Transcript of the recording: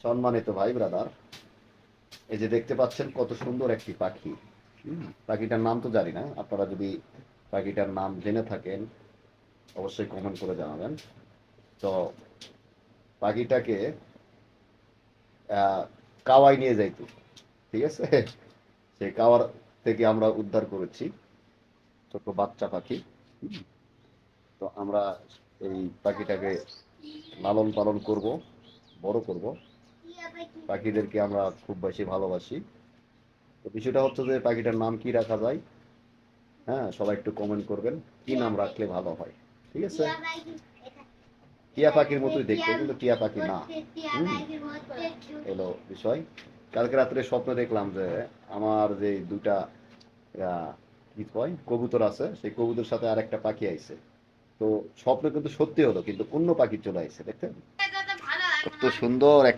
সম্মানিত ভাই ব্রাদার, এই যে দেখতে পাচ্ছেন কত সুন্দর একটি পাখি। পাখিটার নাম তো জানি না, আপনারা যদি পাখিটার নাম জেনে থাকেন অবশ্যই কমেন্ট করে জানাবেন। তো পাখিটাকে কাওয়াই নিয়ে যাইতো, ঠিক আছে। সেই কাওয়ার থেকে আমরা উদ্ধার করেছি ছোট বাচ্চা পাখি। তো আমরা এই পাখিটাকে লালন পালন করব, বড় করব। পাখিদেরকে আমরা খুব বেশি ভালোবাসি। তো বিষয়টা হচ্ছে যে পাখিটার নাম কি রাখা যায়, হ্যাঁ সবাই একটু কমেন্ট করবেন কি নাম রাখলে ভালো হয়, ঠিক আছে। টিয়া পাখির মতোই দেখতে কিন্তু টিয়া পাখি না। এলো বিষয়। কালকে রাত্রে স্বপ্ন দেখলাম যে আমার যে দুটা কি কয় কবুতর আছে, সেই কবুতর সাথে আর একটা পাখি আইছে। তো স্বপ্ন কিন্তু সত্যি হলো, কিন্তু অন্য পাখি চলে আইছে, দেখতেন কত সুন্দর একটা